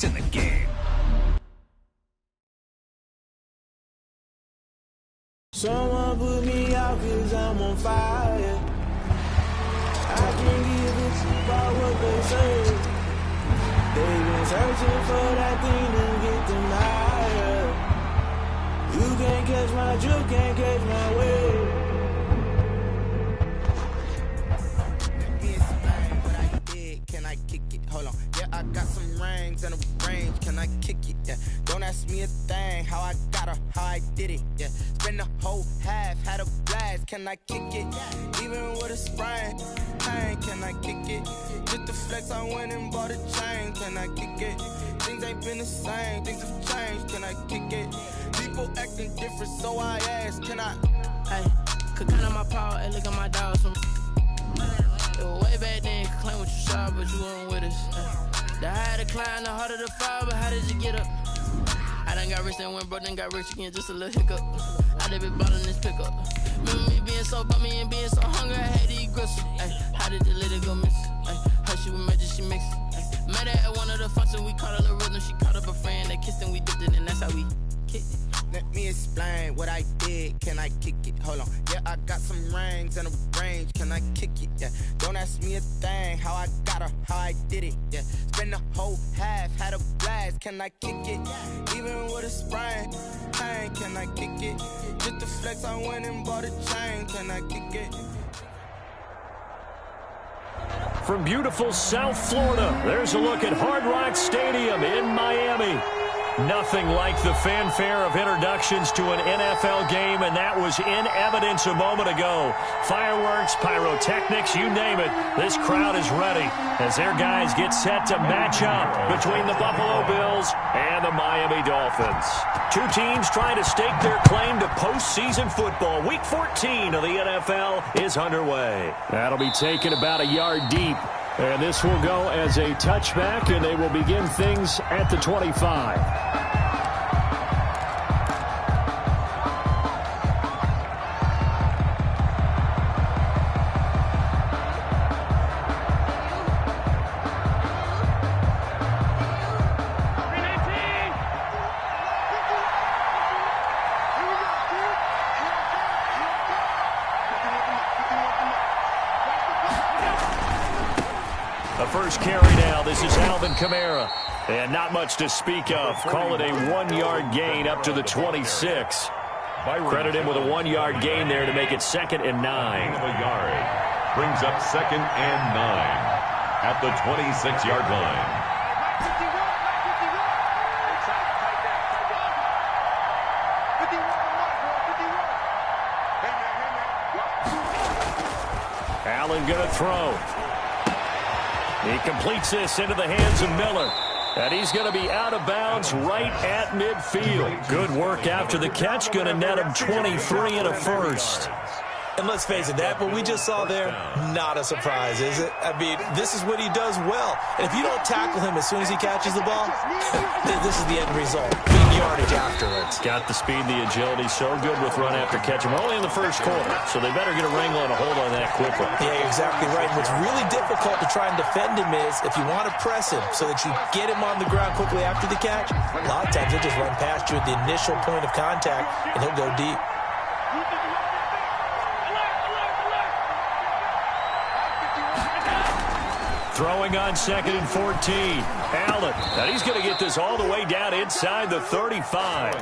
best in the game. Someone put me out 'cause I'm on fire. I can't give a fuck about what they say. They've been searching for that thing to get them higher. You can't catch my drift, can't catch my wave. Can I kick it? Hold on. Yeah, I got some rings and a range. Can I kick it? Yeah. Don't ask me a thing. How I got her, how I did it. Yeah. Spend the whole half, had a blast. Can I kick it? Even with a sprain. Hey, can I kick it? Just the flex, I went and bought a chain. Can I kick it? Things ain't been the same. Things have changed. Can I kick it? People acting different, so I ask. Can I? Hey, could count on my power and look at my dogs from. It was way back then, could claim what you saw, but you weren't with us. The higher the climb, the harder the fall, but how did you get up? I done got rich and went broke, then got rich again, just a little hiccup. I done been bought in this pickup. Remember me being so bummy and being so hungry, I had to eat gristle. How did the lady go miss? Her she was magic, she mixed. Met her at one of the functions, we caught her the rhythm, she caught up a friend, they kissed and we dipped it, and that's how we kicked it. Let me explain what I did. Can I kick it? Hold on. Yeah, I got some rings and a range. Can I kick it? Yeah. Don't ask me a thing. How I got her, how I did it. Yeah. Spend the whole half, had a blast. Can I kick it? Even with a sprain. Hey, can I kick it? Just the flex, I went and bought a chain. Can I kick it? From beautiful South Florida, there's a look at Hard Rock Stadium in Miami. Nothing like the fanfare of introductions to an NFL game, and that was in evidence a moment ago. Fireworks, pyrotechnics, you name it. This crowd is ready as their guys get set to match up between the Buffalo Bills and the Miami Dolphins. Two teams trying to stake their claim to postseason football. Week 14 of the NFL is underway. That'll be taken about a yard deep. And this will go as a touchback, and they will begin things at the 25. First carry now. This is Alvin Kamara. And not much to speak of. Call it a 1-yard gain up to the 26. Credit him with a 1-yard gain there to make it 2nd and 9. A yard. Brings up 2nd and 9 at the 26-yard line. Allen going to throw. He completes this into the hands of Miller. And he's going to be out of bounds right at midfield. Good work after the catch. Going to net him 23 and a first. And let's face it, that what we just saw there, not a surprise, is it? I mean, this is what he does well. And if you don't tackle him as soon as he catches the ball, this is the end result. Big yardage afterwards. Got the speed, the agility, so good with run after catch. We're only in the first quarter, so they better get a wrangle and a hold on that quickly. Yeah, you're exactly right. And what's really difficult to try and defend him is if you want to press him so that you get him on the ground quickly after the catch, a lot of times he'll just run past you at the initial point of contact, and he'll go deep. Throwing on 2nd and 14. Allen. And he's going to get this all the way down inside the 35.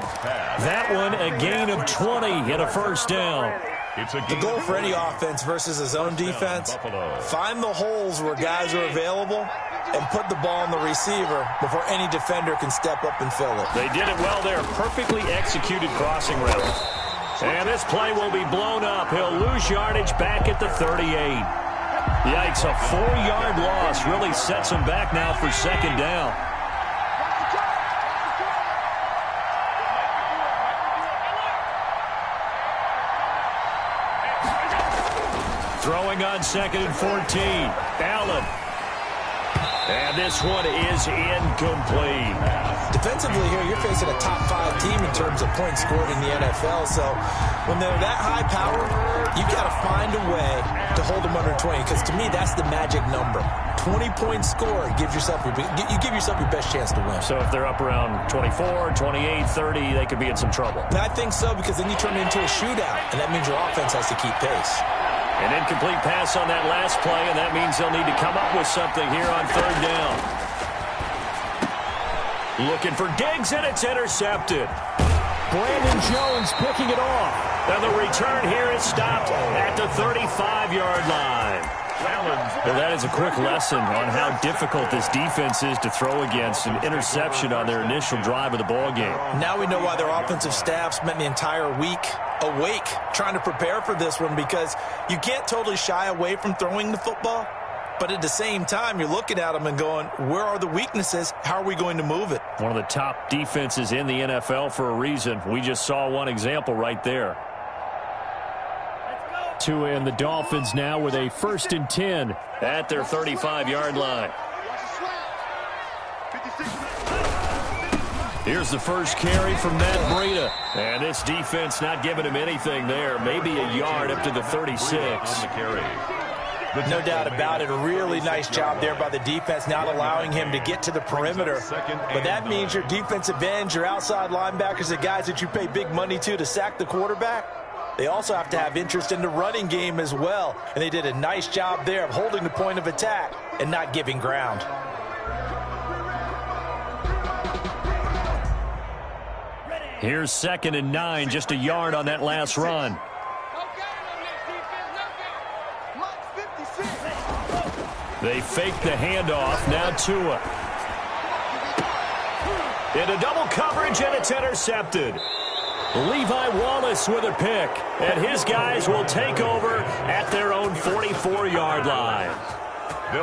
That one a gain of 20 and a first down. The goal for any offense versus his own defense, find the holes where guys are available and put the ball on the receiver before any defender can step up and fill it. They did it well there. Perfectly executed crossing route. And this play will be blown up. He'll lose yardage back at the 38. Yikes, a 4-yard loss really sets him back now for 2nd down. Throwing on 2nd and 14. Allen. And this one is incomplete. Defensively here, you're facing a top 5 team in terms of points scored in the NFL. So when they're that high power, you've got to find a way to hold them under 20. Because to me, that's the magic number. 20-point score, you give yourself your best chance to win. So if they're up around 24, 28, 30, they could be in some trouble. And I think so, because then you turn it into a shootout, and that means your offense has to keep pace. An incomplete pass on that last play, and that means they'll need to come up with something here on third down. Looking for Diggs, and it's intercepted. Brandon Jones picking it off. And the return here is stopped at the 35-yard line. Well, that is a quick lesson on how difficult this defense is to throw against an interception on their initial drive of the ball game. Now we know why their offensive staff spent the entire week awake trying to prepare for this one, because you can't totally shy away from throwing the football, but at the same time, you're looking at them and going, where are the weaknesses? How are we going to move it? One of the top defenses in the NFL for a reason. We just saw one example right there. Tua and the Dolphins now with a 1st and 10 at their 35-yard line. Here's the first carry from Matt Breida. And this defense not giving him anything there. Maybe a yard up to the 36. No doubt about it. A really nice job there by the defense, not allowing him to get to the perimeter. But that means your defensive ends, your outside linebackers, the guys that you pay big money to sack the quarterback, they also have to have interest in the running game as well. And they did a nice job there of holding the point of attack and not giving ground. Here's 2nd and 9, just a yard on that last run. They fake the handoff. Now Tua. Into double coverage, and it's intercepted. Levi Wallace with a pick, and his guys will take over at their own 44-yard line.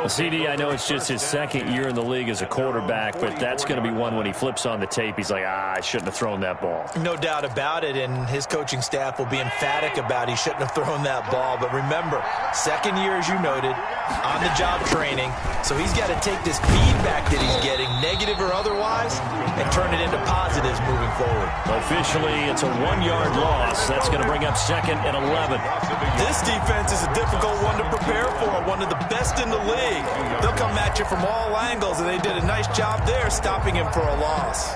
CD, I know it's just his 2nd year in the league as a quarterback, but that's going to be one when he flips on the tape, he's like, I shouldn't have thrown that ball. No doubt about it, and his coaching staff will be emphatic about he shouldn't have thrown that ball. But remember, 2nd year, as you noted, on-the-job training, so he's got to take this feedback that he's getting, negative or otherwise, and turn it into positives moving forward. Officially, it's a 1-yard loss. That's going to bring up 2nd and 11. This defense is a difficult one to prepare for, one of the best in the league. They'll come at you from all angles, and they did a nice job there stopping him for a loss.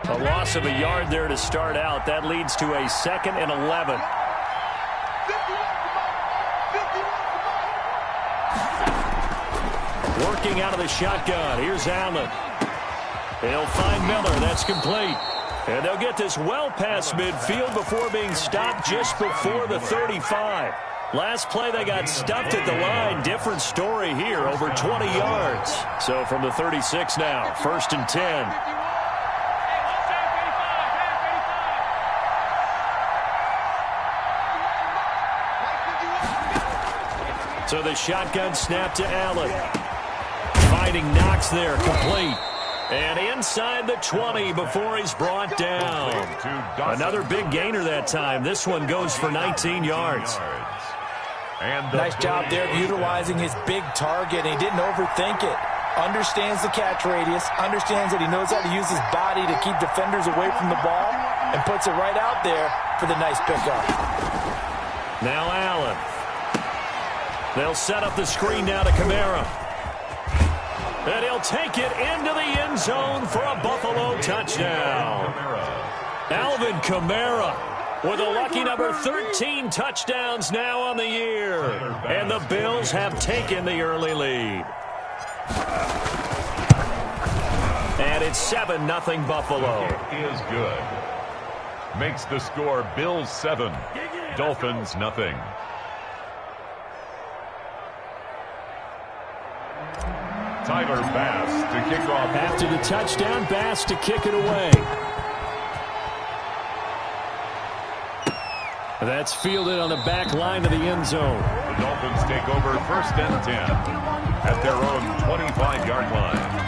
A loss of a yard there to start out. That leads to a 2nd and 11. Working out of the shotgun. Here's Allen. They'll find Miller. That's complete. And they'll get this well past midfield before being stopped just before the 35. Last play, they got stuffed at the line. Different story here, over 20 yards. So from the 36 now, 1st and 10. So the shotgun snap to Allen. Finding Knox there, complete. And inside the 20 before he's brought down. Another big gainer that time. This one goes for 19 yards. Nice job there of utilizing his big target. He didn't overthink it. Understands the catch radius. Understands that he knows how to use his body to keep defenders away from the ball. And puts it right out there for the nice pickup. Now Allen. They'll set up the screen now to Kamara. And he'll take it into the end zone for a Buffalo touchdown. Alvin Kamara with a lucky number 13 touchdowns now on the year. And the Bills have taken the early lead. And it's 7-0 Buffalo. Is good. Makes the score Bills 7, Dolphins nothing. Tyler Bass to kick off. After the touchdown, Bass to kick it away. That's fielded on the back line of the end zone. The Dolphins take over 1st and 10 at their own 25-yard line.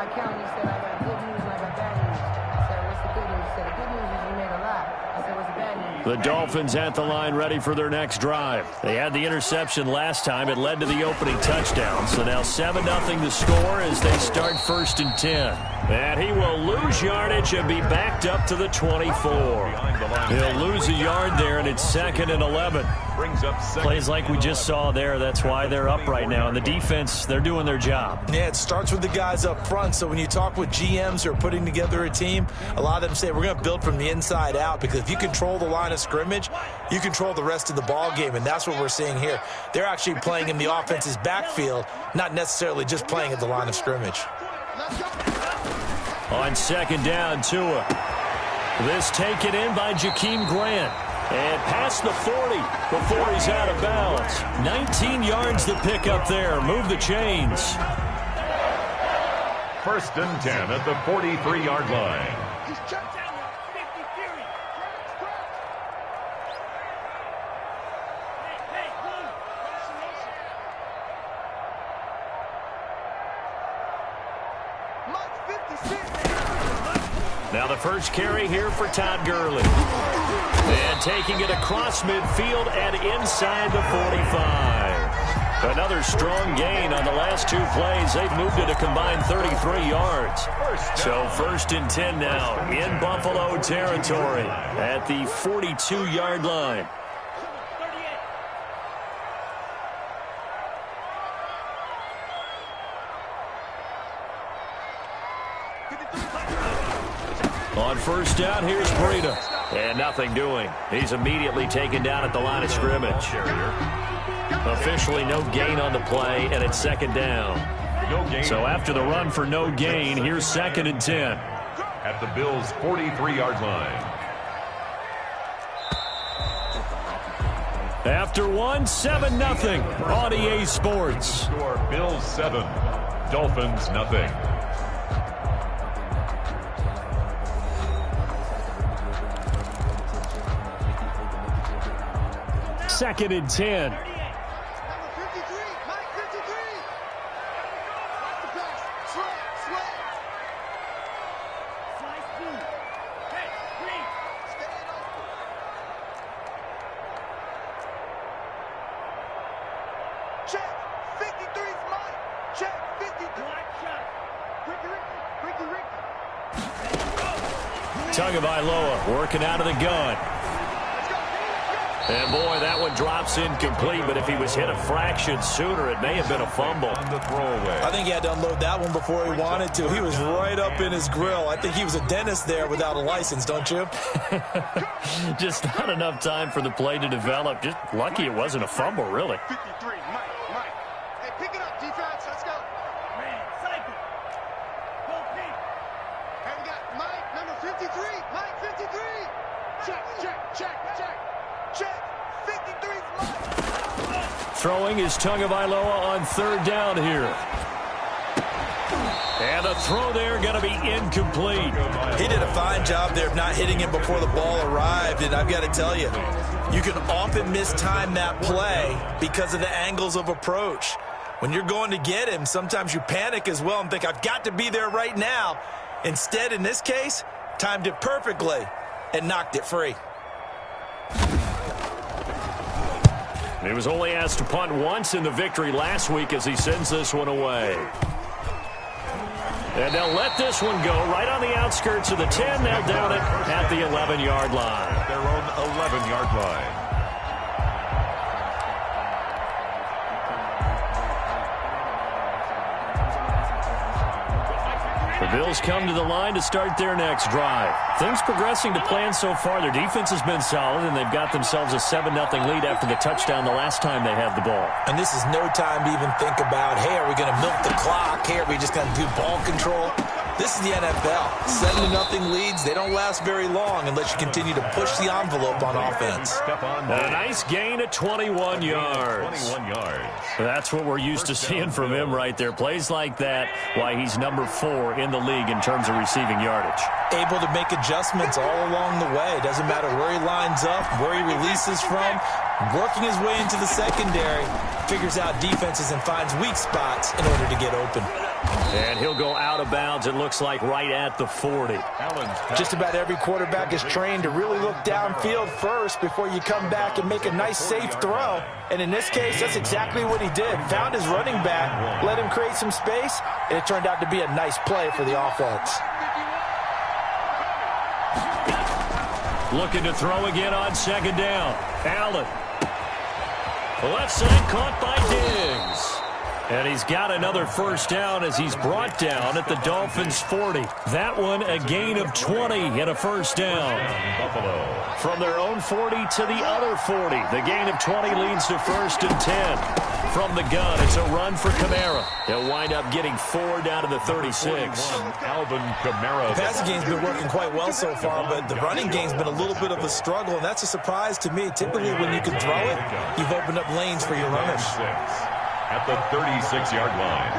my account, you said I got good news and I got bad news. I said, what's the good news? You said, the good news is you made a lot. I said, what's the bad news? The Dolphins at the line ready for their next drive. They had the interception last time. It led to the opening touchdown. So now 7-0 the score as they start 1st and 10. And he will lose yardage and be backed up to the 24. He'll lose a yard there, and it's 2nd and 11. Plays like we just saw there. That's why they're up right now. And the defense, they're doing their job. Yeah, it starts with the guys up front. So when you talk with GMs who are putting together a team, a lot of them say we're going to build from the inside out, because if you control the line of scrimmage, you control the rest of the ball game, and that's what we're seeing here. They're actually playing in the offense's backfield, not necessarily just playing at the line of scrimmage. On 2nd down, Tua. This taken in by Jakeem Grant. And past the 40 before he's out of bounds. 19 yards to pick up there. Move the chains. 1st and 10 at the 43-yard line. Now the first carry here for Todd Gurley. And taking it across midfield and inside the 45. Another strong gain on the last 2 plays. They've moved it a combined 33 yards. So 1st and 10 now in Buffalo territory at the 42-yard line. On 1st down, here's Breida. And nothing doing. He's immediately taken down at the line of scrimmage. Officially no gain on the play, and it's 2nd down. So after the run for no gain, here's 2nd and 10. At the Bills' 43-yard line. After one, 7-0 on EA Sports. Score Bills 7, Dolphins nothing. 2nd and 10. Tagovailoa working out of the gun. And, boy, that one drops incomplete, but if he was hit a fraction sooner, it may have been a fumble. On the throwaway. I think he had to unload that one before he wanted to. He was right up in his grill. I think he was a dentist there without a license, don't you? Just not enough time for the play to develop. Just lucky it wasn't a fumble, really. 53, Mike. Hey, pick it up, defense. Let's go. Man, cycle. Go pink. Hey, we got Mike, number 53. Mike, 53. Check. Check. 53's Mike. Throwing is Tagovailoa on 3rd down here. And the throw there going to be incomplete. He did a fine job there of not hitting him before the ball arrived, and I've got to tell you, you can often mistime that play because of the angles of approach. When you're going to get him, sometimes you panic as well and think, I've got to be there right now. Instead, in this case, timed it perfectly and knocked it free. He was only asked to punt once in the victory last week as he sends this one away. And they'll let this one go right on the outskirts of the 10. They'll down it at the 11-yard line. Their own 11-yard line. The Bills come to the line to start their next drive. Things progressing to plan so far. Their defense has been solid, and they've got themselves a 7-0 lead after the touchdown the last time they had the ball. And this is no time to even think about, hey, are we going to milk the clock? Hey, are we just going to do ball control? This is the NFL. 7-0 leads, they don't last very long unless you continue to push the envelope on offense. A nice gain of 21 yards. 21 yards. That's what we're used to seeing from him right there. Plays like that, why he's number 4 in the league in terms of receiving yardage. Able to make adjustments all along the way. Doesn't matter where he lines up, where he releases from. Working his way into the secondary, figures out defenses and finds weak spots in order to get open. And he'll go out of bounds, it looks like, right at the 40. Just about every quarterback is trained to really look downfield first before you come back and make a nice, safe throw. And in this case, that's exactly what he did. Found his running back, let him create some space, and it turned out to be a nice play for the offense. Looking to throw again on second down. Allen. Left side caught by Diggs. And he's got another first down as he's brought down at the Dolphins' 40. That one a gain of 20 and a first down. From their own 40 to the other 40. The gain of 20 leads to first and 10. From the gun, it's a run for Kamara. They'll wind up getting 4 down to the 36. Alvin Kamara. The passing game's been working quite well so far, but the running game's been a little bit of a struggle, and that's a surprise to me. Typically, when you can throw it, you've opened up lanes for your runners. At the 36-yard line.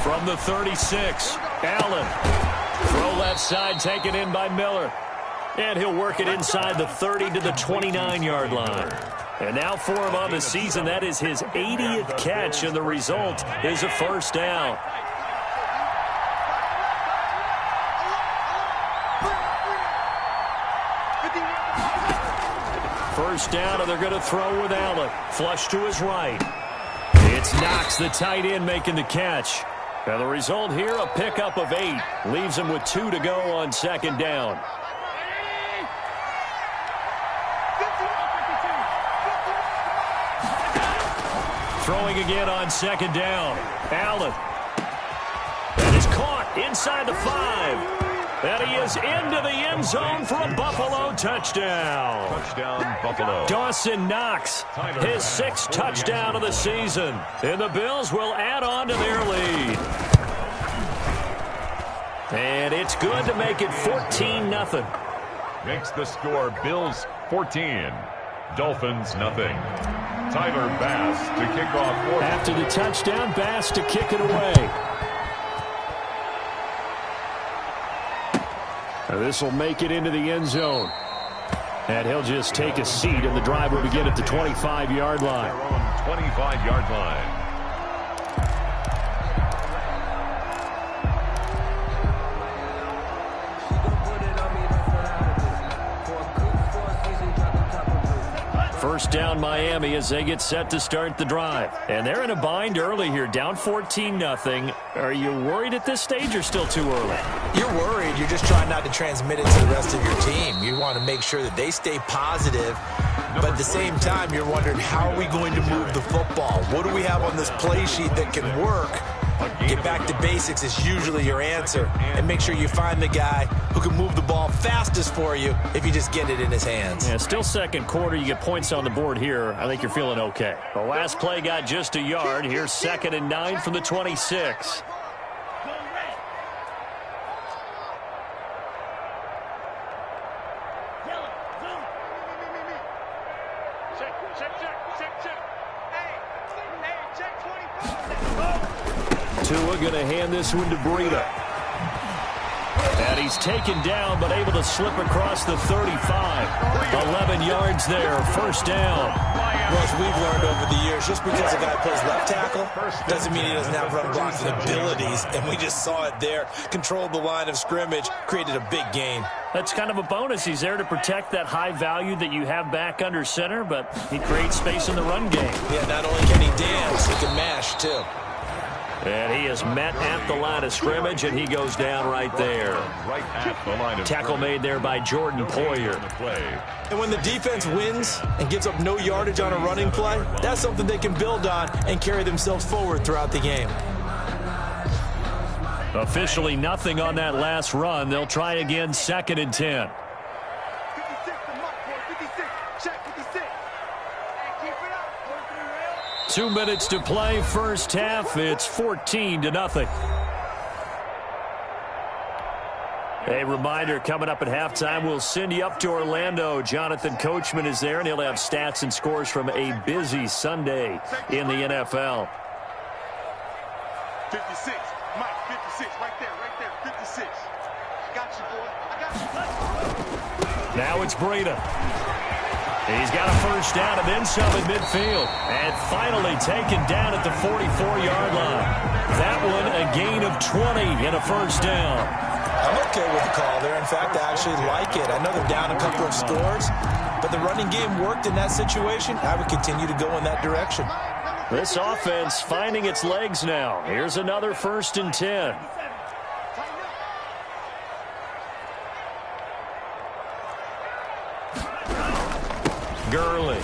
From the 36, Allen. Throw left side, taken in by Miller. And he'll work it inside the 30 to the 29-yard line. And now for him on the season, that is his 80th catch, and the result is a first down. First down, and they're going to throw with Allen. Flush to his right. It's Knox, the tight end, making the catch. And the result here, a pickup of 8. Leaves him with 2 to go on second down. Throwing again on second down. Allen. That is caught inside the 5. And he is into the end zone for a Buffalo touchdown. Touchdown, Buffalo. Dawson Knox, his 6th touchdown of the season. And the Bills will add on to their lead. And it's good to make it 14-0. Makes the score Bills 14, Dolphins nothing. Tyler Bass to kick off. After the touchdown, Bass to kick it away. This will make it into the end zone. And he'll just take a seat, and the drive will begin at the 25-yard line. Their own 25-yard line. First down Miami as they get set to start the drive. And they're in a bind early here, down 14-0. Are you worried at this stage or still too early? You're worried. You're just trying not to transmit it to the rest of your team. You want to make sure that they stay positive. But at the same time, you're wondering, how are we going to move the football? What do we have on this play sheet that can work? Get back to basics is usually your answer. And make sure you find the guy who can move the ball fastest for you if you just get it in his hands. Yeah, still second quarter. You get points on the board here. I think you're feeling okay. The last play got just a yard. Here's 2nd and 9 from the 26. Tua going to hand this one to Breida. And he's taken down, but able to slip across the 35. 11 yards there, first down. Well, as we've learned over the years, just because a guy plays left tackle doesn't mean he doesn't have run blocking abilities. And we just saw it there. Controlled the line of scrimmage, created a big gain. That's kind of a bonus. He's there to protect that high value that you have back under center, but he creates space in the run game. Yeah, not only can he dance, he can mash, too. And he is met at the line of scrimmage, and he goes down right there. Right at the line of Tackle made there by Jordan Poyer. And when the defense wins and gives up no yardage on a running play, that's something they can build on and carry themselves forward throughout the game. Officially nothing on that last run. They'll try again, 2nd and 10. 2 minutes to play, first half. It's 14-0. A reminder, coming up at halftime, we'll send you up to Orlando. Jonathan Coachman is there, and he'll have stats and scores from a busy Sunday in the NFL. 56, Mike, 56, right there, 56. Got you, boy. I got Now it's Breida. He's got a first down and then some in midfield. And finally taken down at the 44-yard line. That one a gain of 20 and a first down. I'm okay with the call there. In fact, I actually like it. I know they're down a couple of scores, but the running game worked in that situation. I would continue to go in that direction. This offense finding its legs now. Here's another 1st and 10. Gurley.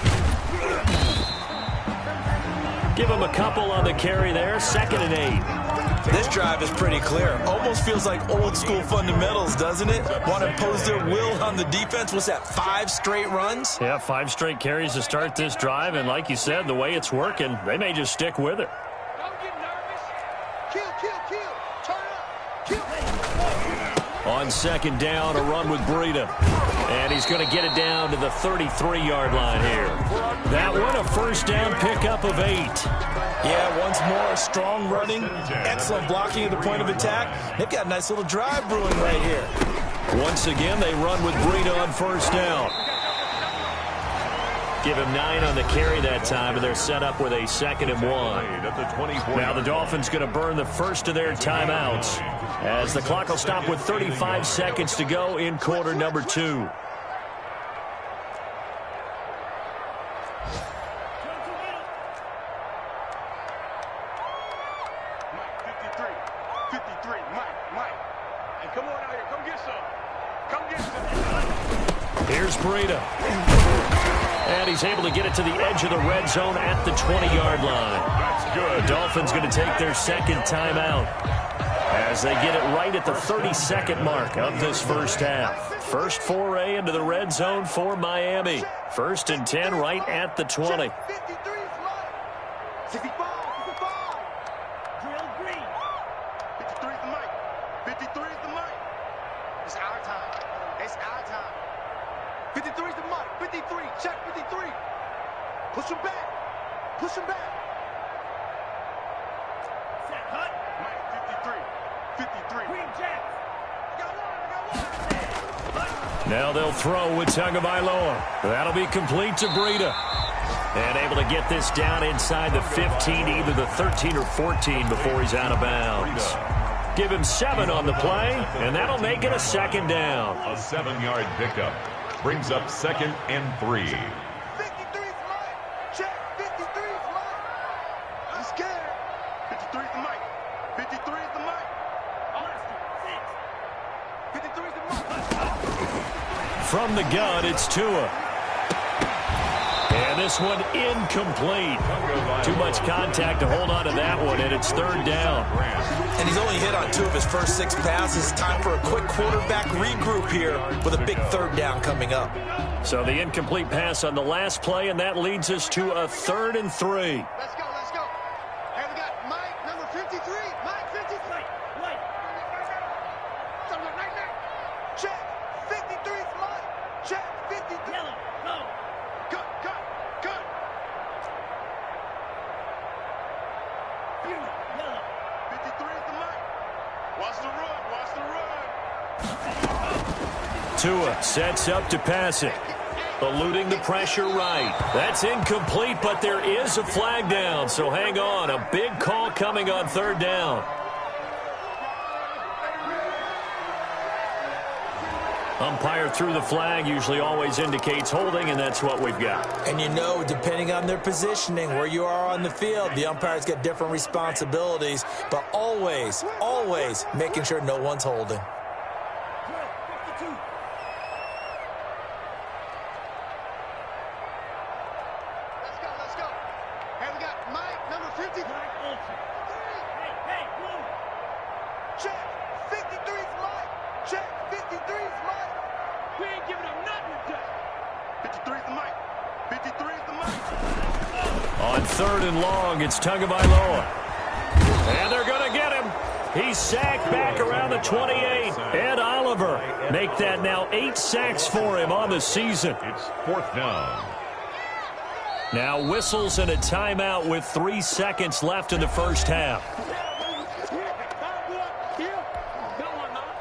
Give him a couple on the carry there. 2nd and 8. This drive is pretty clear. Almost feels like old school fundamentals, doesn't it? Want to impose their will on the defense. What's that, 5 straight runs? Yeah, 5 straight carries to start this drive. And like you said, the way it's working, they may just stick with it. Don't get nervous. Kill. Turn up. Kill. On 2nd down, a run with Breida. And he's going to get it down to the 33-yard line here. That one, a first down pickup of 8. Yeah, once more, strong running, excellent blocking at the point of attack. They've got a nice little drive brewing right here. Once again, they run with Breida on first down. Give him 9 on the carry that time, and they're set up with a 2nd and 1. Now the Dolphins going to burn the first of their timeouts as the clock will stop with 35 seconds to go in quarter number 2. Here's Breida. And he's able to get it to the edge of the red zone at the 20-yard line. That's good. The Dolphins going to take their 2nd timeout as they get it right at the 32nd mark of this first half. First foray into the red zone for Miami. 1st and 10 right at the 20. 53 is mine. 65. Drill green. 53 is the mic. 53 is the mic. It's our time. It's our time. 53 is the mic. 53. Check 53. Push him back. Push him back. Set cut. Mike 53. 53. Green Jacks. Now they'll throw with Tagovailoa. That'll be complete to Breida. And able to get this down inside the 15, either the 13 or 14 before he's out of bounds. Give him 7 on the play, and that'll make it a 2nd down. A 7-yard pickup brings up 2nd and 3. 53 is mine. Check. 53 is mine. I'm scared. 53 is the mic. 53 is the mic. 53 is the mic. From the gun, it's Tua. And this one incomplete. Too much contact to hold on to that one, and it's 3rd down. And he's only hit on 2 of his first 6 passes. Time for a quick quarterback regroup here with a big 3rd down coming up. So the incomplete pass on the last play, and that leads us to a 3rd and 3. Let's go. And we got Mike, number 53. Mike 53. Wait. Right there. Check. 53 is Mike. Check. 53. Yellow. Go. Cut. 53 is the Mike. Watch the run. Tua sets up to pass it. Eluding the pressure right. That's incomplete, but there is a flag down, so hang on. A big call coming on 3rd down. Umpire threw the flag, usually always indicates holding, and that's what we've got. And you know, depending on their positioning, where you are on the field, the umpires get different responsibilities, but always making sure no one's holding. Let's go. And we got Mike, number 53. Hey, blue. Check. 53 is Mike. Check. 53 is Mike. We ain't giving up nothing today. 53 is the Mike. 53 is the Mike. On 3rd and long, it's Tagovailoa. And they're going to get him. He's sacked back around the 28. Ed Oliver make that now 8 sacks for him on the season. It's 4th down. Now whistles and a timeout with 3 seconds left in the first half.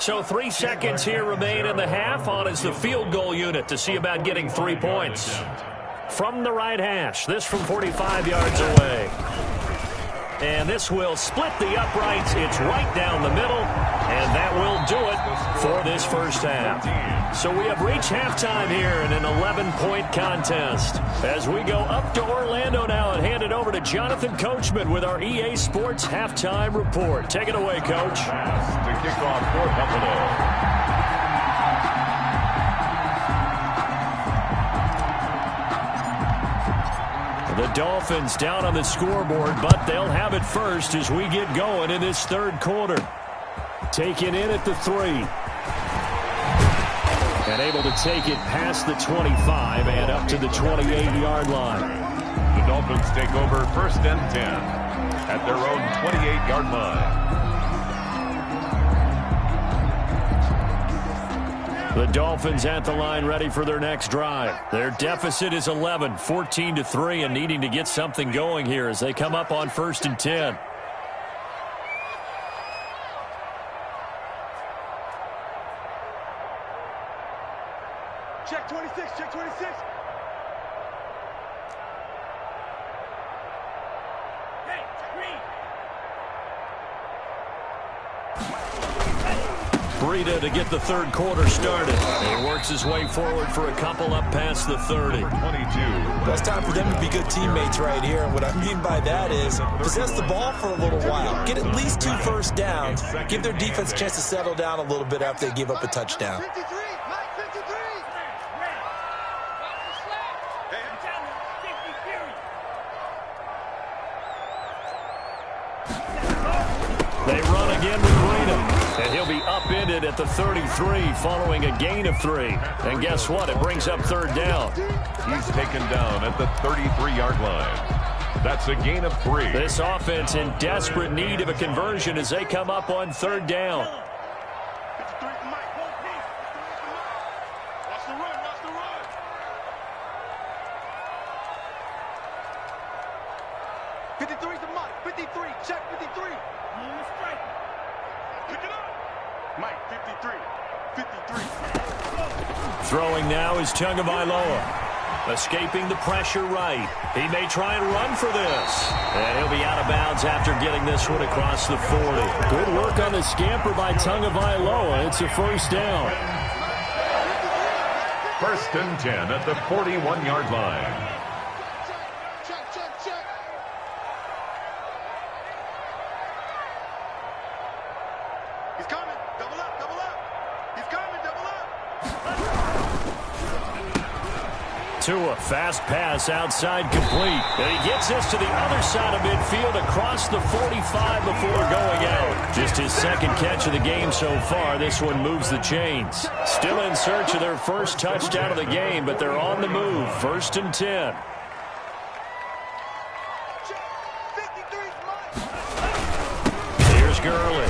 So 3 seconds here remain in the half. On is the field goal unit to see about getting 3 points. From the right hash, this from 45 yards away. And this will split the uprights. It's right down the middle, and that will do it for this first half. So we have reached halftime here in an 11-point contest. As we go up to Orlando now and hand it over to Jonathan Coachman with our EA Sports Halftime Report. Take it away, Coach. Pass to kick off for Buffalo. The Dolphins down on the scoreboard, but they'll have it first as we get going in this third quarter. Taken in at the 3. And able to take it past the 25 and up to the 28-yard line. The Dolphins take over 1st and 10 at their own 28-yard line. The Dolphins at the line ready for their next drive. Their deficit is 11, 14-3, and needing to get something going here as they come up on 1st and 10. Check 26, check 26. Hey, green. Breida to get the third quarter started. He works his way forward for a couple up past the 30. 22. Best time for them to be good teammates right here. And what I mean by that is possess the ball for a little while. Get at least 2 first downs. Give their defense a chance to settle down a little bit after they give up a touchdown. 53, Mike 53. They run again with Breida, and he'll be upended at the 33 following a gain of 3. And guess what? It brings up 3rd down. He's taken down at the 33-yard line. That's a gain of 3. This offense in desperate need of a conversion as they come up on 3rd down. 53 for Mike. Watch the run, watch the run. 53 to Mike. 53, check 53. Pick it up. Mike, 53. 53. Throwing now is Tagovailoa. Escaping the pressure right. He may try and run for this. And he'll be out of bounds after getting this one across the 40. Good work on the scamper by Tagovailoa. It's a 1st down. 1st and 10 at the 41-yard line. Check. He's coming. Double up. He's coming, double up. Tua, fast pass outside complete. And he gets this to the other side of midfield across the 45 before going out. Just his 2nd catch of the game so far. This one moves the chains. Still in search of their first touchdown of the game, but they're on the move. 1st and 10. Here's Gurley.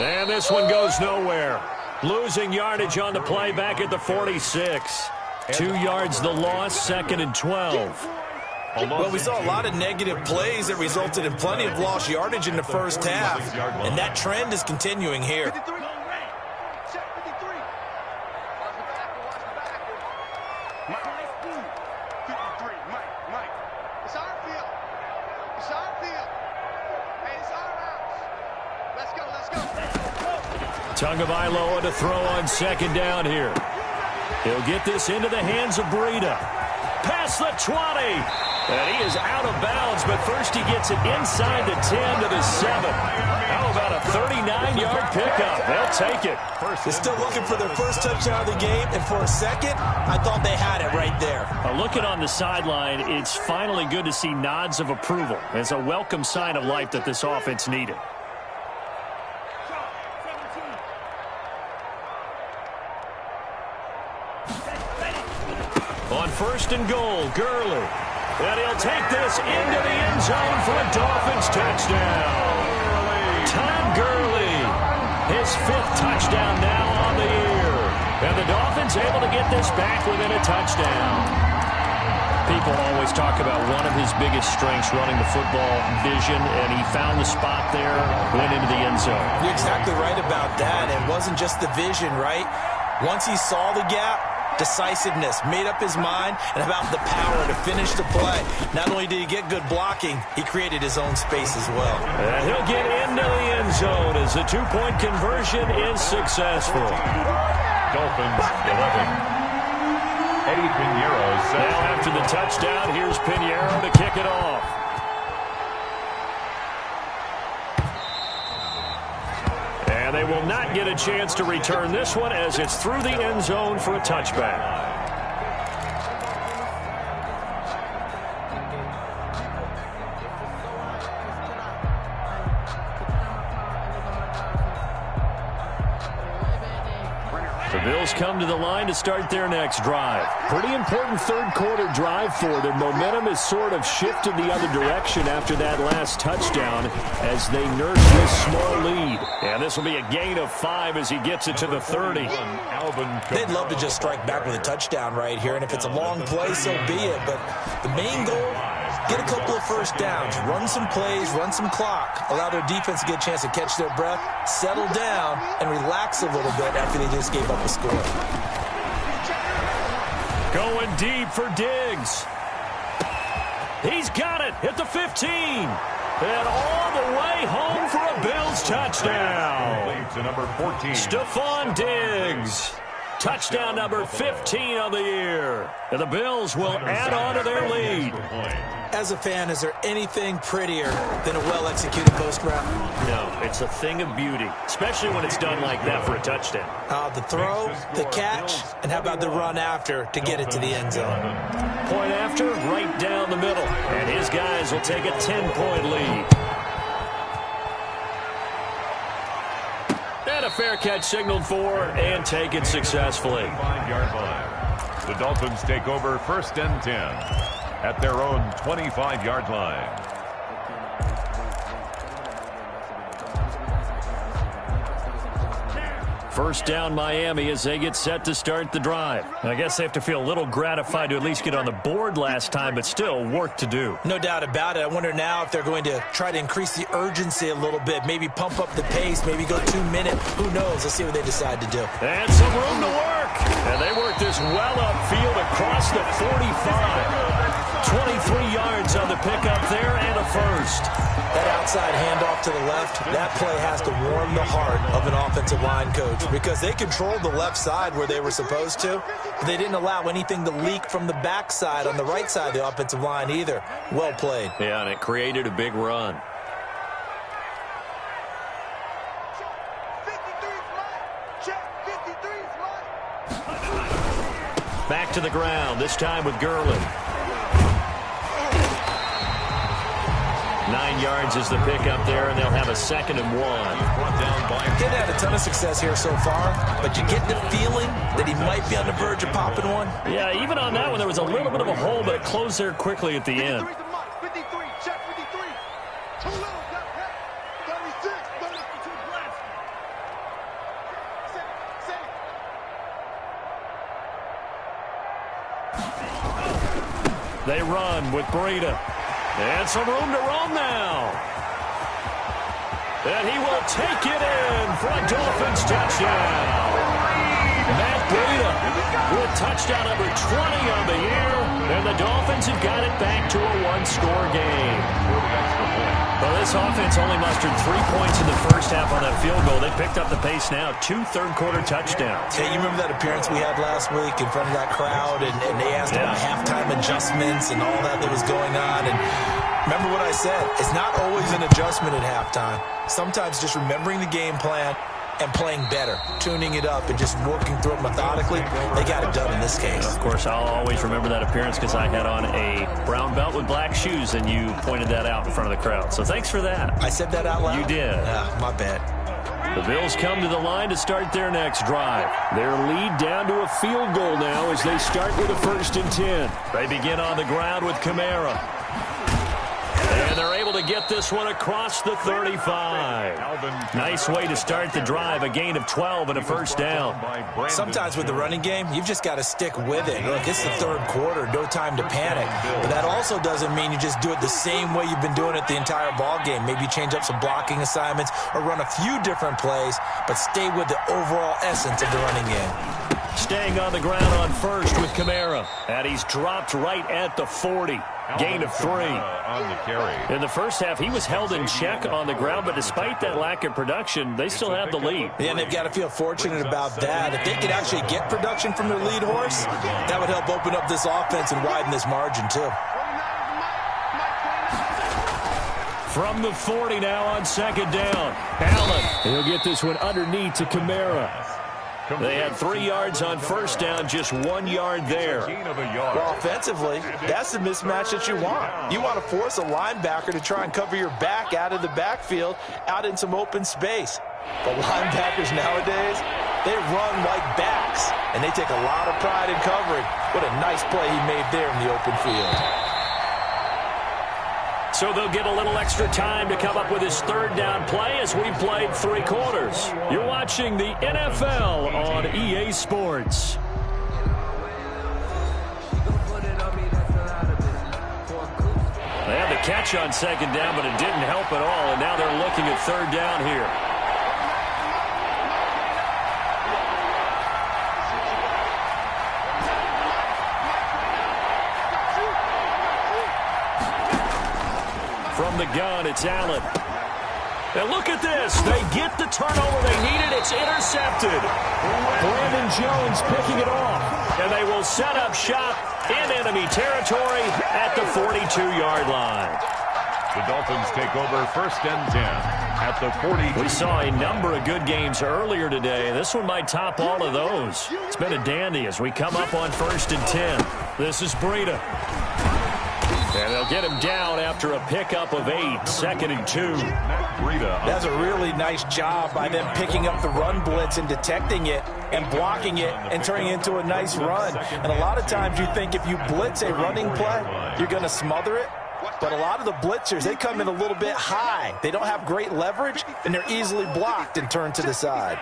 And this one goes nowhere. Losing yardage on the play back at the 46. 2 yards the loss, 2nd and 12. Well, we saw a lot of negative plays that resulted in plenty of lost yardage in the first half. And that trend is continuing here. 53. Check 53. Watch the back. Mike. 53. Mike. It's our field. Hey, it's our house. Let's go. Tagovailoa to throw on 2nd down here. He'll get this into the hands of Breida. Past the 20. And he is out of bounds, but first he gets it inside the 10 to the 7. How about a 39-yard pickup? They'll take it. They're still looking for their first touchdown of the game, and for a second, I thought they had it right there. Looking on the sideline, it's finally good to see nods of approval. It's a welcome sign of life that this offense needed. On 1st and goal, Gurley. And he'll take this into the end zone for a Dolphins touchdown. Todd Gurley, his 5th touchdown now on the year. And the Dolphins able to get this back within a touchdown. People always talk about one of his biggest strengths running the football, vision, and he found the spot there, went into the end zone. You're exactly right about that. It wasn't just the vision, right? Once he saw the gap, decisiveness, made up his mind, and about the power to finish the play. Not only did he get good blocking, he created his own space as well. And he'll get into the end zone as the two-point conversion is successful. Dolphins 11. Eddie Pinheiro set. Now after the touchdown, here's Pinheiro to kick it off. And they will not get a chance to return this one as it's through the end zone for a touchback. The Bills come to the line to start their next drive. Pretty important third-quarter drive for them. Momentum has sort of shifted the other direction after that last touchdown as they nurse this small lead. And this will be a gain of 5 as he gets it to the 30. They'd love to just strike back with a touchdown right here, and if it's a long play, so be it. But the main goal, get a couple of first downs, run some plays, run some clock, allow their defense to get a chance to catch their breath, settle down, and relax a little bit after they just gave up a score. Going deep for Diggs. He's got it at the 15. And all the way home for a Bills touchdown. To number 14. Stephon Diggs. Touchdown number 15 of the year. And the Bills will add on to their lead. As a fan, is there anything prettier than a well-executed post route? No, it's a thing of beauty, especially when it's done like that for a touchdown. The throw, the catch, and how about the run after to get it to the end zone? Point after, right down the middle. And his guys will take a 10-point lead. And a fair catch signaled for and taken successfully. 5-yard line. The Dolphins take over 1st and 10 at their own 25-yard line. First down Miami as they get set to start the drive. I guess they have to feel a little gratified to at least get on the board last time, but still work to do. No doubt about it. I wonder now if they're going to try to increase the urgency a little bit, maybe pump up the pace, maybe go 2 minutes. Who knows? Let's see what they decide to do. And some room to work. And they work this well upfield across the 45. 23 yards on the pickup there and a first. That outside handoff to the left, that play has to warm the heart of an offensive line coach because they controlled the left side where they were supposed to, but they didn't allow anything to leak from the backside on the right side of the offensive line either. Well played. Yeah, and it created a big run. Back to the ground, this time with Gurley. 9 yards is the pickup there, and they'll have a 2nd and 1. They've had a ton of success here so far, but you get the feeling that he might be on the verge of popping one. Yeah, even on that one, there was a little bit of a hole, but it closed there quickly at the end. 53, check 53. Too little, 36, 32 blast. They run with Breida. And some room to roam now. And he will take it in for a Dolphins touchdown. Matt Breida with touchdown number 20 on the year. And the Dolphins have got it back to a one-score game. Well, this offense only mustered 3 points in the first half on that field goal. They picked up the pace now. 2 third-quarter touchdowns. Hey, you remember that appearance we had last week in front of that crowd, and they asked about halftime adjustments and all that was going on. And remember what I said. It's not always an adjustment at halftime. Sometimes just remembering the game plan and playing better, tuning it up, and just working through it methodically. They got it done in this case. Of course, I'll always remember that appearance because I had on a brown belt with black shoes, and you pointed that out in front of the crowd. So thanks for that. I said that out loud? You did. My bad. The Bills come to the line to start their next drive. Their lead down to a field goal now as they start with a 1st and 10. They begin on the ground with Kamara. And they're able to get this one across the 35. Nice way to start the drive, a gain of 12 and a first down. Sometimes with the running game, you've just got to stick with it. Look, it's the third quarter, no time to panic. But that also doesn't mean you just do it the same way you've been doing it the entire ball game. Maybe change up some blocking assignments or run a few different plays, but stay with the overall essence of the running game. Staying on the ground on first with Kamara. And he's dropped right at the 40. Gain of 3. On the carry. In the first half, he was held in check on the ground, but despite that lack of production, they still have the lead. Yeah, and they've got to feel fortunate about that. If they could actually get production from their lead horse, that would help open up this offense and widen this margin, too. From the 40 now on second down. Allen, he'll get this one underneath to Kamara. They had 3 yards on first down, just 1 yard there. Well, offensively, that's the mismatch that you want. You want to force a linebacker to try and cover your back out of the backfield, out in some open space. But linebackers nowadays, they run like backs, and they take a lot of pride in covering. What a nice play he made there in the open field. So they'll get a little extra time to come up with his third down play as we played 3 quarters. You're watching the NFL on EA Sports. They had the catch on second down, but it didn't help at all, and now they're looking at third down here. From the gun, it's Allen. And look at this. They get the turnover they needed. It's intercepted. Brandon Jones picking it off. And they will set up shop in enemy territory at the 42-yard line. The Dolphins take over first and 10 at the 40. We saw a number of good games earlier today. This one might top all of those. It's been a dandy as we come up on first and 10. This is Breida. And they'll get him down after a pickup of 8, second and 2. That's a really nice job by them picking up the run blitz and detecting it and blocking it and turning it into a nice run. And a lot of times you think if you blitz a running play, you're going to smother it. But a lot of the blitzers, they come in a little bit high. They don't have great leverage, and they're easily blocked and turned to the side.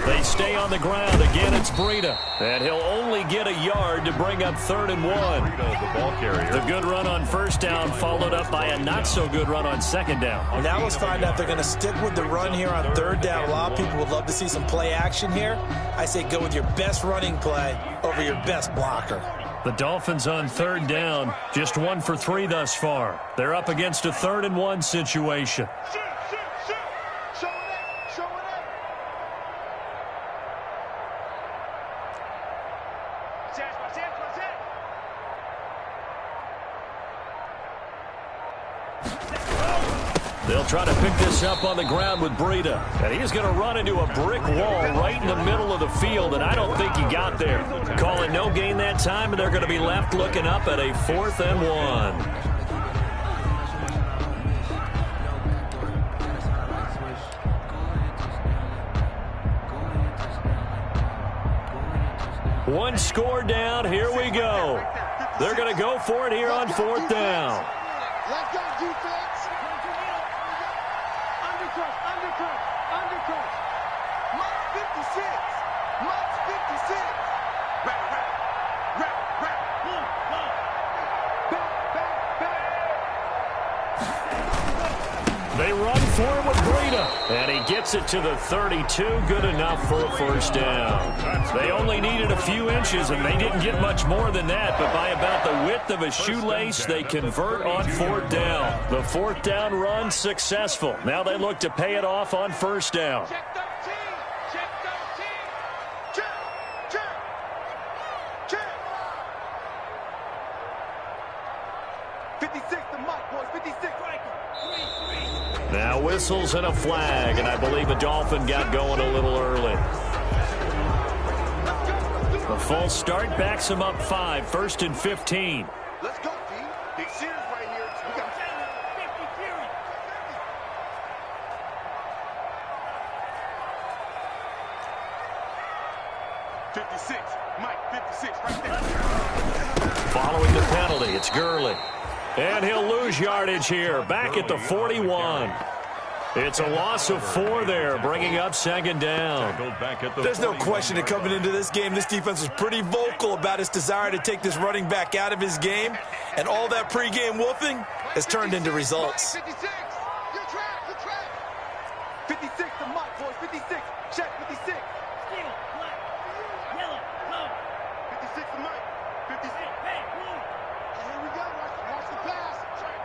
They stay on the ground. Again, it's Breida. And he'll only get a yard to bring up third and 1. The ball carrier. The good run on first down followed up by a not-so-good run on second down. Now let's find out if they're going to stick with the run here on third down. A lot of people would love to see some play action here. I say go with your best running play over your best blocker. The Dolphins on third down, just 1 for 3 thus far. They're up against a third and 1 situation. They'll try to pick this up on the ground with Breida. And he's going to run into a brick wall right in the middle of the field, and I don't think he got there. Calling no gain that time, and they're going to be left looking up at a 4th and 1. One score down. Here we go. They're going to go for it here on 4th down. Let's go, defense. Undercut. Mike's 56. Mike's 56. Rap. Back. They run for him with Breida. And he gets it to the 32. Good enough for a first down. They only needed a few inches, and they didn't get much more than that. But by about the width of a shoelace, they convert on 4th down. The 4th down run successful. Now they look to pay it off on first down. Check 13. Check 13. Check. 56 to Mike, boys. 56. Now whistles and a flag, and I believe a Dolphin got going a little early. The false start backs him up 5, 1st and 15. Let's go, D. Big series right here. We got 50 series. 56. Mike, 56, right there. Following the penalty, it's Gurley. And he'll lose yardage here, back at the 41. It's a loss of 4 there, bringing up second down. There's no question that coming into this game, this defense was pretty vocal about its desire to take this running back out of his game. And all that pregame wolfing has turned into results. 56. You're trapped. You're trapped. 56 to Mike, boys. 56. Check 56. Steal, black, yellow, go. 56 to Mike. 56. Hey, blue. Here we go. Watch the pass.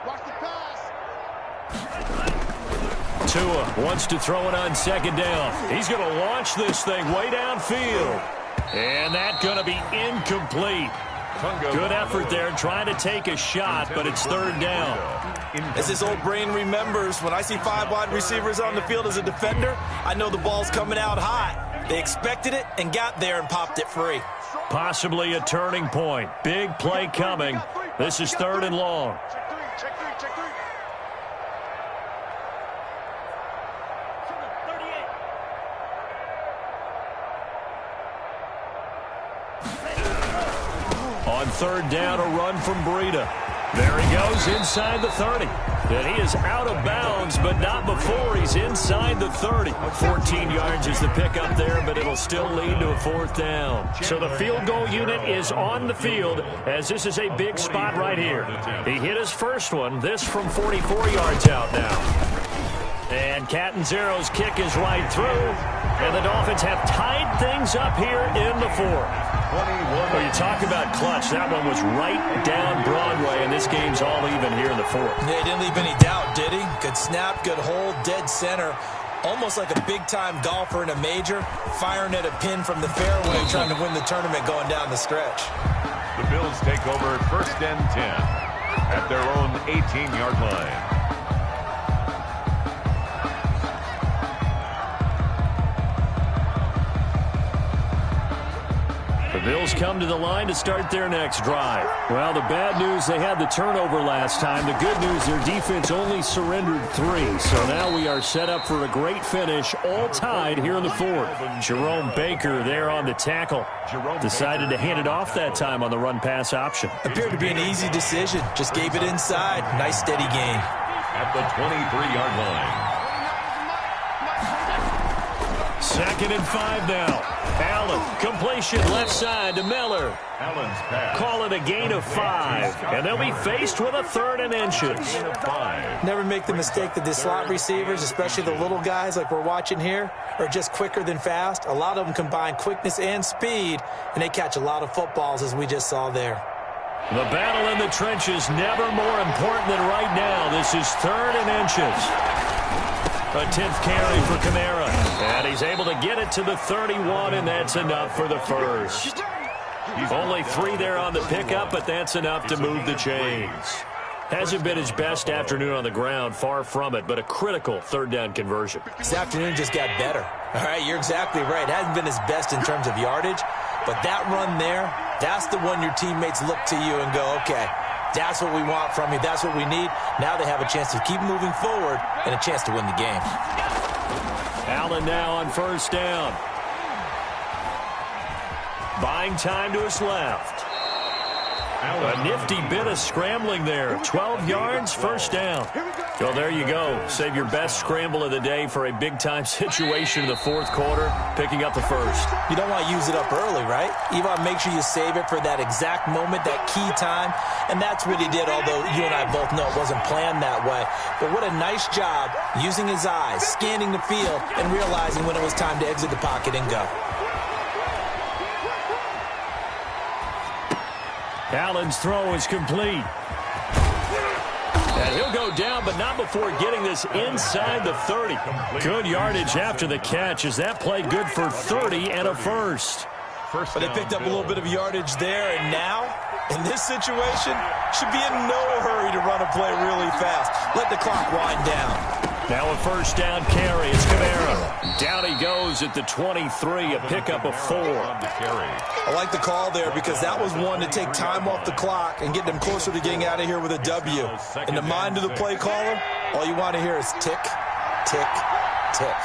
Watch the pass. Tua wants to throw it on second down. He's going to launch this thing way downfield. And that's going to be incomplete. Good effort there trying to take a shot, but it's third down. As his old brain remembers, when I see 5 wide receivers on the field as a defender, I know the ball's coming out hot. They expected it and got there and popped it free. Possibly a turning point. Big play coming. This is third and long. Check 3. Check 3. Check 3. On third down, a run from Breida. There he goes inside the 30. And he is out of bounds, but not before he's inside the 30. 14 yards is the pickup there, but it'll still lead to a fourth down. So the field goal unit is on the field, as this is a big spot right here. He hit his first one, this from 44 yards out now. And Catanzaro's kick is right through, and the Dolphins have tied things up here in the fourth. Well, you talk about clutch. That one was right down Broadway, and this game's all even here in the fourth. Yeah, he didn't leave any doubt, did he? Good snap, good hold, dead center. Almost like a big-time golfer in a major, firing at a pin from the fairway, trying to win the tournament going down the stretch. The Bills take over first and 10 at their own 18-yard line. The Bills come to the line to start their next drive. Well, the bad news, they had the turnover last time. The good news, their defense only surrendered 3. So now we are set up for a great finish, all tied here in the fourth. Jerome Baker there on the tackle. Decided to hand it off that time on the run-pass option. Appeared to be an easy decision. Just gave it inside. Nice, steady gain. At the 23-yard line. Second and 5 now. Allen, completion left side to Miller. Allen's pass. Call it a gain of 5, and they'll be faced with a 3rd and inches. Never make the mistake that the slot receivers, especially the little guys like we're watching here, are just quicker than fast. A lot of them combine quickness and speed, and they catch a lot of footballs, as we just saw there. The battle in the trenches never more important than right now. This is 3rd and inches. A 10th carry for Kamara. And he's able to get it to the 31, and that's enough for the first. Only 3 there on the pickup, but that's enough to move the chains. Hasn't been his best afternoon on the ground, far from it, but a critical 3rd down conversion. This afternoon just got better. All right, you're exactly right. Hasn't been his best in terms of yardage, but that run there, that's the one your teammates look to you and go, okay, that's what we want from you. That's what we need. Now they have a chance to keep moving forward and a chance to win the game. Allen now on first down. Buying time to his left. A nifty bit of scrambling there. 12 yards, first down. Well, there you go. Save your best scramble of the day for a big-time situation in the fourth quarter, picking up the first. You don't want to use it up early, right? You want to make sure you save it for that exact moment, that key time, and that's what he did, although you and I both know it wasn't planned that way. But what a nice job using his eyes, scanning the field, and realizing when it was time to exit the pocket and go. Allen's throw is complete. And he'll go down, but not before getting this inside the 30. Good yardage after the catch. Is that play good for 30 and a first? But they picked up a little bit of yardage there, and now, in this situation, should be in no hurry to run a play really fast. Let the clock wind down. Now a first down carry. It's Kamara. Down he goes at the 23, a pickup of 4. I like the call there because that was one to take time off the clock and get them closer to getting out of here with a W. In the mind of the play caller, all you want to hear is tick, tick, tick.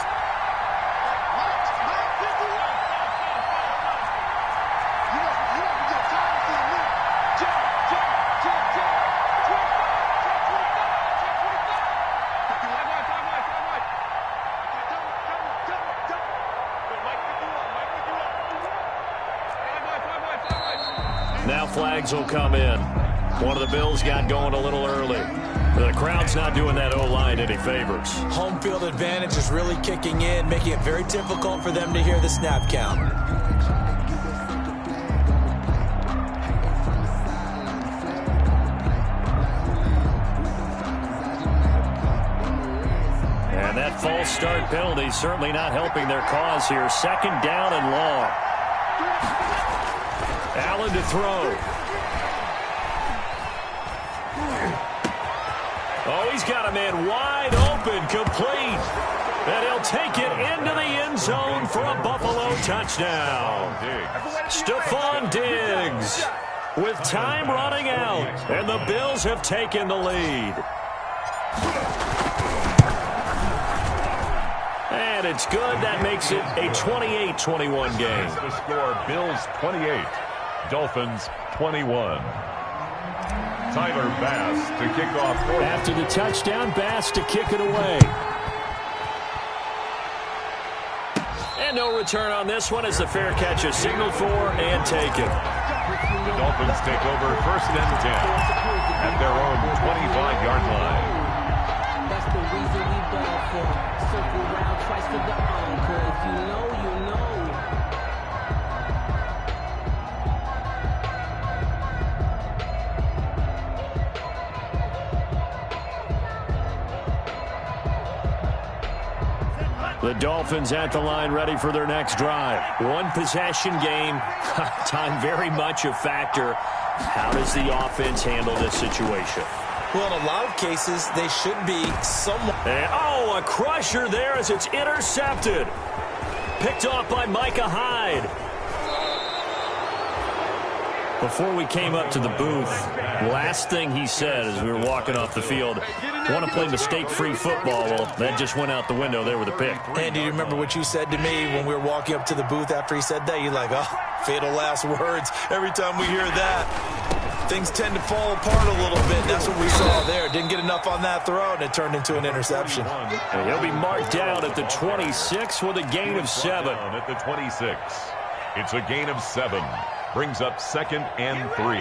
flags will come in. One of the Bills got going a little early. The crowd's not doing that O-line any favors. Home field advantage is really kicking in, making it very difficult for them to hear the snap count. And that false start penalty certainly not helping their cause here. Second down and long. Allen to throw. Oh, he's got a man wide open, complete. And he'll take it into the end zone for a Buffalo touchdown. Stephon Diggs with time running out, and the Bills have taken the lead. And it's good. That makes it a 28-21 game. The score, Bills 28, Dolphins 21. Tyler Bass to kick off. After the touchdown, Bass to kick it away. And no return on this one as the fair catch is signaled for and taken. The Dolphins take over 1st and 10 at their own 25-yard line. That's the reason we ball for. Circle round twice for the encore. If you know, you know. The Dolphins at the line ready for their next drive. One possession game. Time very much a factor. How does the offense handle this situation? Well, in a lot of cases, they should be somewhat. Oh, a crusher there as it's intercepted. Picked off by Micah Hyde. Before we came up to the booth, last thing he said as we were walking off the field, want to play mistake-free football. Well, that just went out the window there with a pick. And do you remember what you said to me when we were walking up to the booth after he said that? You're like, oh, fatal last words. Every time we hear that, things tend to fall apart a little bit. That's what we saw there. Didn't get enough on that throw, and it turned into an interception. And he'll be marked down at the 26 with a gain of 7. At the 26. It's a gain of 7. Brings up 2nd and 3.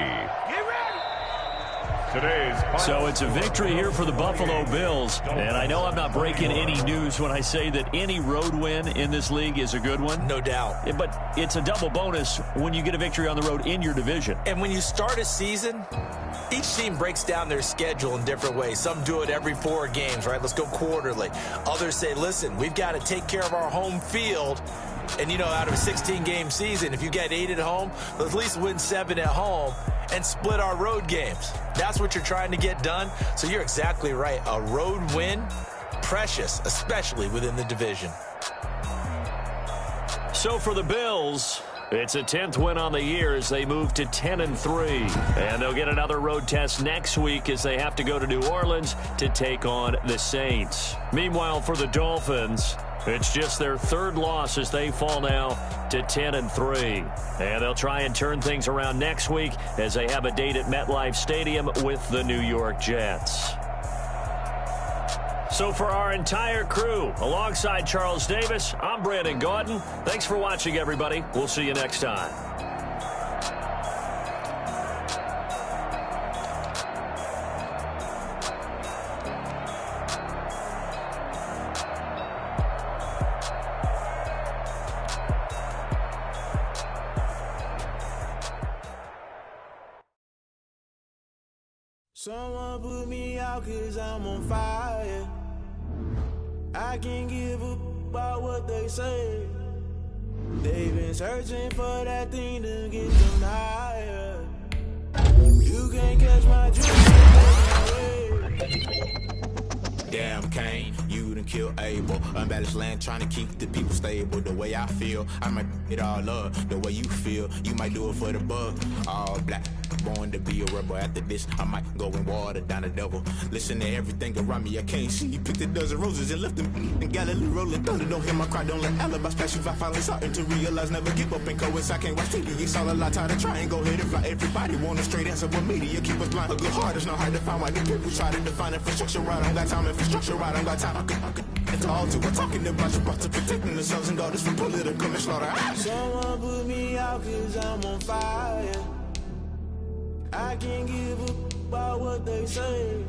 So it's a victory here for the Buffalo Bills. And I know I'm not breaking any news when I say that any road win in this league is a good one. No doubt. But it's a double bonus when you get a victory on the road in your division. And when you start a season, each team breaks down their schedule in different ways. Some do it every 4 games, right? Let's go quarterly. Others say, listen, we've got to take care of our home field. And, you know, out of a 16-game season, if you get 8 at home, let's at least win 7 at home and split our road games. That's what you're trying to get done. So you're exactly right. A road win, precious, especially within the division. So for the Bills, it's a 10th win on the year as they move to 10-3. And they'll get another road test next week as they have to go to New Orleans to take on the Saints. Meanwhile, for the Dolphins, it's just their 3rd loss as they fall now to 10-3. And they'll try and turn things around next week as they have a date at MetLife Stadium with the New York Jets. So for our entire crew, alongside Charles Davis, I'm Brandon Gaudin. Thanks for watching, everybody. We'll see you next time. Someone put me out 'cause I'm on fire. I can't give a about what they say. They've been searching for that thing to get them higher. You can't catch my dream. Damn, Kane, you done kill Abel. Unbalanced land trying to keep the people stable. The way I feel, I might it all up. The way you feel, you might do it for the buck. All black, born to be a rebel. After this, I might go and water down the devil. Listen to everything around me, I can't see. Picked a dozen roses and left them in Galilee rolling thunder. Don't hear my cry, don't let alibis flash. If I finally starting to realize, never give up and coincide. I can't watch TV, it's all a lot. Time to try and go ahead and fly. Everybody want a straight answer, but media keep us blind. A good heart is not hard to find. Why the people try to define infrastructure right? I don't got time, infrastructure right? I don't got time. I could it's all to we're talking about to protecting the sons and daughters from political and slaughter. Someone put me out 'cause I'm on fire. I can't give a about what they say.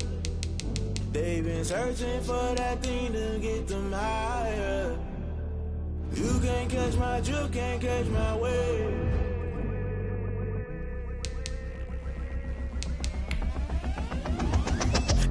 They've been searching for that thing to get them higher. You can't catch my drift, can't catch my wave.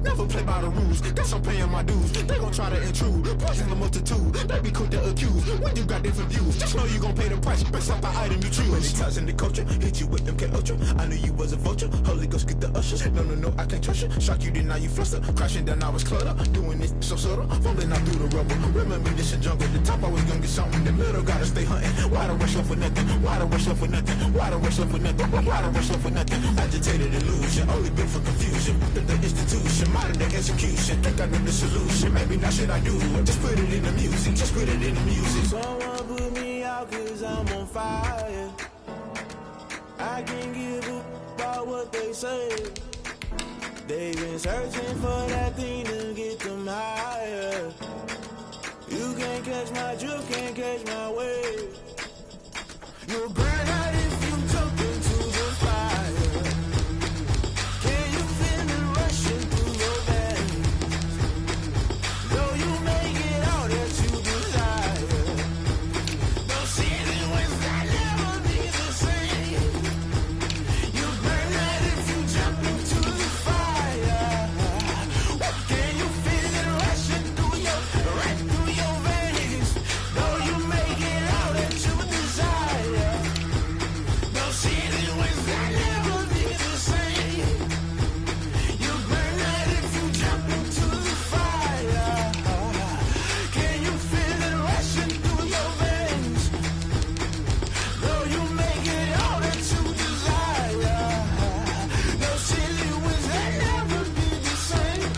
Never play by the rules, guess I'm paying my dues. They gon' try to intrude, poison the multitude. They be quick to accuse, when you got different views. Just know you gon' pay the price, based off the item you choose. When it's touching the culture, hit you with MK Ultra. I knew you was a vulture, Holy Ghost get the ushers. No, I can't trust you. Shock you, then now you fluster. Crashing down, I was clutter. Doing this so subtle, fumbling out through the rubble. Remember this a jungle, the top always gonna get something. The middle gotta stay hunting. Why the rush left for nothing? Why the rush left for nothing? Why the rush left for nothing? Why the rush left for nothing? Agitated illusion, only built for confusion. The institution, modern day execution. Think I know the solution. Maybe not shit I do. Just put it in the music. Just put it in the music. Someone put me out cause I'm on fire. I can't give a about what they say. They've been searching for that thing to get them higher. You can't catch my drift, can't catch my wave. You'll burn out if you jump into the fire. Can you feel it rushing through your veins? Though you make it all that you desire. Those seasons when I never be the same. You burn out if you jump into the fire. Can you feel it rushing through your, right through your veins? Though you make it all that you desire. Those seasons when I never be the same. You burn out if you jump into the fire. Can you feel it rushing through your veins? Though you make it all that you desire. Those silly winds that never be the same.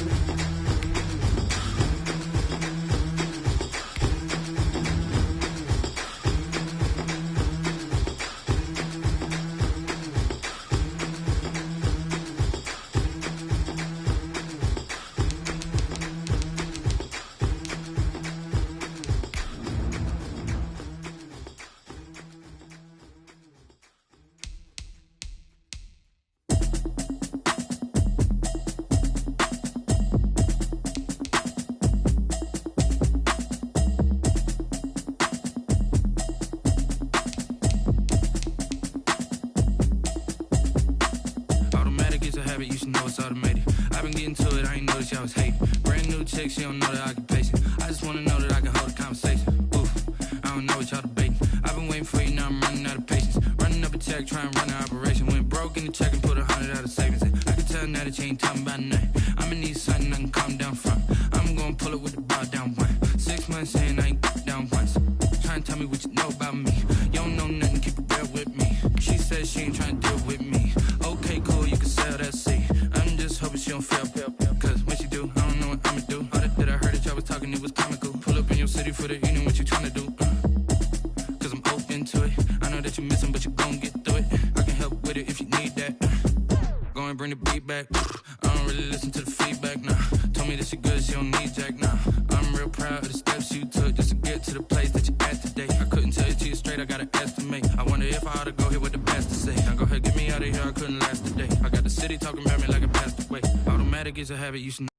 Automatic is a habit, you should know it's automated. I've been getting to it, I ain't noticed y'all was hating. Brand new chick, she don't know the occupation. I just wanna know that I can hold a conversation. Oof, I don't know what y'all debating. I've been waiting for you, now I'm running out of patience. Running up a check, trying to run an operation. Went broke in the check and put 100 out of savings in. I can tell now that you ain't talking about nothing. I'ma need something I can calm down from. I'm gonna pull it with the bar down one. 6 months in, I ain't down once. Trying to tell me what you know about me. You don't know nothing, keep it real with me. She said she ain't trying to deal with me. Okay, cool, you can sell that seat. I'm just hoping she don't fail. Cause when she do, I don't know what I'ma do. All that I heard that y'all was talking, it was comical. Pull up in your city for the evening, what you trying to do? Cause I'm open to it. I know that you missing, but you gon' get through it. I can help with it if you need that. Go and bring the beat back. I don't really listen to the feedback, nah. Told me that she good, she don't need jack, nah. I'm real proud of the steps you took just to get to the place that you're at today. I couldn't tell you to you straight, I gotta estimate. I wonder if I ought to go here with the best to say. Now go ahead, get me out of here, I couldn't last today. I got the city talking about me like I passed away. Automatic is a habit, you should know.